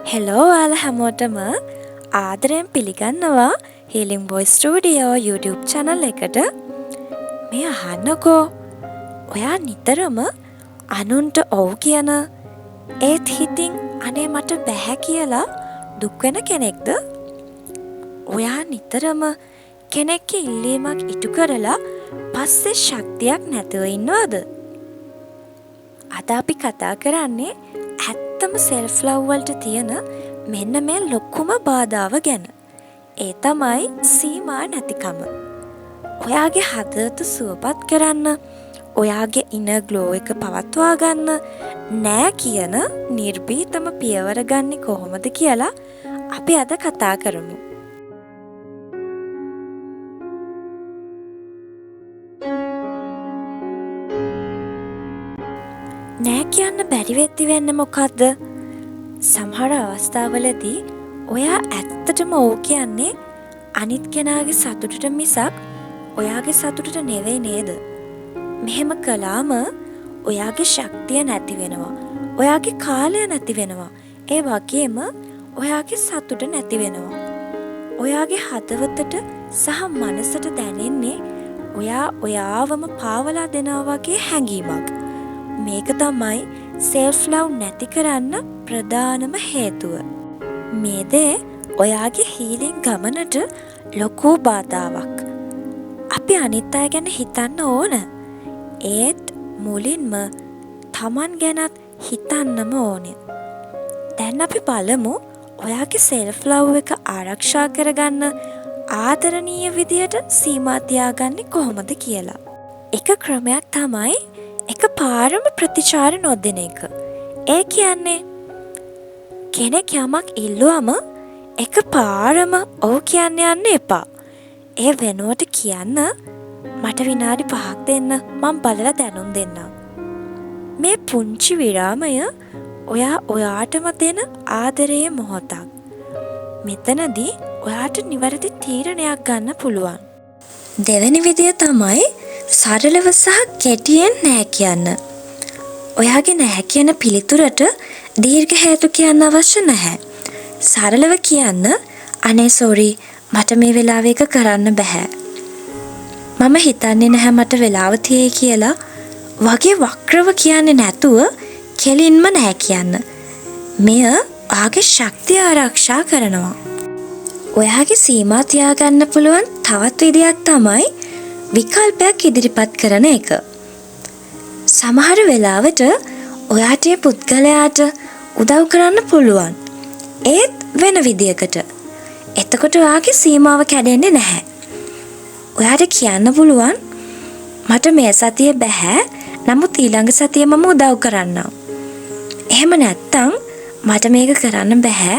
Hello ඔයාලා හැමෝටම ආදරයෙන් පිළිගන්නවා Healing Voice Studio YouTube channel එකට. මේ අහන්නකෝ. ඔයා නිතරම අනුන්ට ඔව් කියන ඒත් හිතින් අනේ මට බැහැ කියලා දුක් වෙන කෙනෙක්ද? ඔයා නිතරම කෙනෙක්ගේ ඉල්ලීමක් ඉටු කරලා පස්සේ ශක්තියක් නැතුව ඉන්නවද? අද අපි කතා කරන්නේ ඇත්තම self love වලට තියෙන මෙන්න මේ ලොකුම බාධාව ගැන. ඒ තමයි සීමා නැතිකම. ඔයාගේ හදවත සුවපත් කරන්න, ඔයාගේ inner glow එක පවත්වා ගන්න නෑ කියන නිර්භීතම පියවර ගන්නේ කොහොමද කියලා අපි අද කතා කරමු. නෑ කියන්න බැරි වෙද්දි වෙන්නේ මොකද්ද? සමහර අවස්ථාවලදී ඔයා ඇත්තටම ඔව් කියන්නේ අනිත් කෙනාගේ සතුටට මිසක් ඔයාගේ සතුටට නෙවෙයි නේද? මෙහෙම කළාම ඔයාගේ ශක්තිය නැති වෙනවා. ඔයාගේ කාලය නැති වෙනවා. ඒ වගේම ඔයාගේ සතුට නැති වෙනවා. ඔයාගේ හදවතට සහ මනසට දැනෙන්නේ ඔයා ඔයාවම පාවලා දෙනවා වගේ හැඟීමක්. මේක තමයි self love නැති කරන්න ප්‍රධානම හේතුව. මේ දේ ඔයාගේ healing ගමනට ලොකු බාධාවක්. අපි අනිත් අය ගැන හිතන්න ඕන. ඒත් මුලින්ම තමන් ගැනත් හිතන්නම ඕනේ. දැන් අපි බලමු ඔයාගේ self love එක ආරක්ෂා කරගන්න ආදරණීය විදියට සීමා තියාගන්නේ කොහොමද කියලා. එක ක්‍රමයක් තමයි එක පාරම ප්‍රතිචාර නොදෙන එක. ඒ කියන්නේ කෙනෙක් යමක් ඉල්ලුවම එක පාරම ඔව් කියන්න යන්න එපා. ඒ වෙනුවට කියන්න මට විනාඩි 5ක් දෙන්න, මම බලලා දැනුම් දෙන්නම්. මේ පුංචි විරාමය ඔයා ඔයාටම දෙන ආදරයේ මොහොතක්. මෙතනදී ඔයාට නිවැරදි තීරණයක් ගන්න පුළුවන්. දෙවෙනි විදිය තමයි සරලව සහ කෙටියෙන් නෑ කියන්න. ඔයාගේ නෑ කියන පිළිතුරට දීර්ඝ හේතු කියන්න අවශ්‍ය නැහැ. සරලව කියන්න අනේ සෝරි මට මේ වෙලාවේ එක කරන්න බෑ. මම හිතන්නේ නැහැ මට වෙලාව තියෙයි කියලා වගේ වක්‍රව කියන්නේ නැතුව කෙලින්ම නෑ කියන්න. මෙය ඔයාගේ ශක්තිය ආරක්ෂා කරනවා. ඔයාගේ සීමා තියාගන්න පුළුවන් තවත් විදියක් තමයි විකල්පයක් ඉදිරිපත් කරන එක. සමහර වෙලාවට ඔයාට ඒ පුද්ගලයාට උදව් කරන්න පුළුවන්. ඒත් වෙන විදියකට. එතකොට ඔයාගේ සීමාව කැඩෙන්නේ නැහැ. ඔයාට කියන්න පුළුවන් මට මේ සතියේ බෑ. නමුත් ඊළඟ සතියේ මම උදව් කරන්නම්. එහෙම නැත්තම් මට මේක කරන්න බෑ.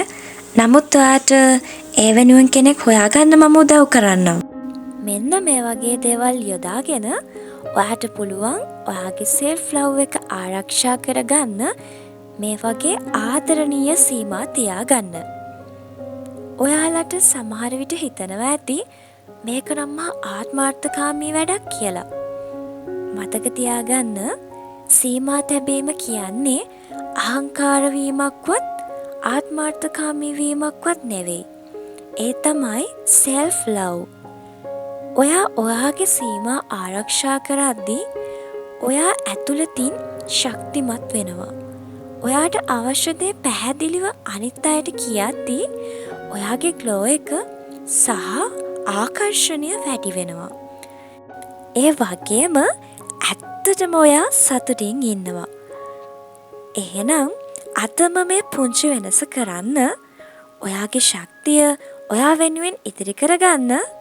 නමුත් ඔයාට ඒ වෙනුවෙන් කෙනෙක් හොයාගන්න මම උදව් කරන්නම්. මෙන්න මේ වගේ දේවල් යොදාගෙන ඔයාට පුළුවන් ඔයාගේ self love එක ආරක්ෂා කරගන්න මේ වගේ ආදරණීය සීමා තියාගන්න. ඔයාලට සමහර විට හිතනවා ඇති මේක නම් ආත්මార్థකාමී වැඩක් කියලා. මතක තියාගන්න සීමා තැබීම කියන්නේ අහංකාර වීමක්වත් ආත්මార్థකාමී වීමක්වත් නෙවෙයි. ඒ තමයි self love. ඔයා ඔයාගේ සීමා ආරක්ෂා කරද්දී ඔයා ඇතුළතින් ශක්තිමත් වෙනවා. ඔයාට අවශ්‍ය දේ පැහැදිලිව අනිත් අයට කියද්දී ඔයාගේ ග්ලෝ එක සහ ආකර්ෂණය වැඩි වෙනවා. ඒ වගේම ඇත්තටම ඔයා සතුටින් ඉන්නවා. එහෙනම් අතම මේ පුංචි වෙනස කරන්න ඔයාගේ ශක්තිය ඔයා වෙනුවෙන් ඉදිරි කරගන්න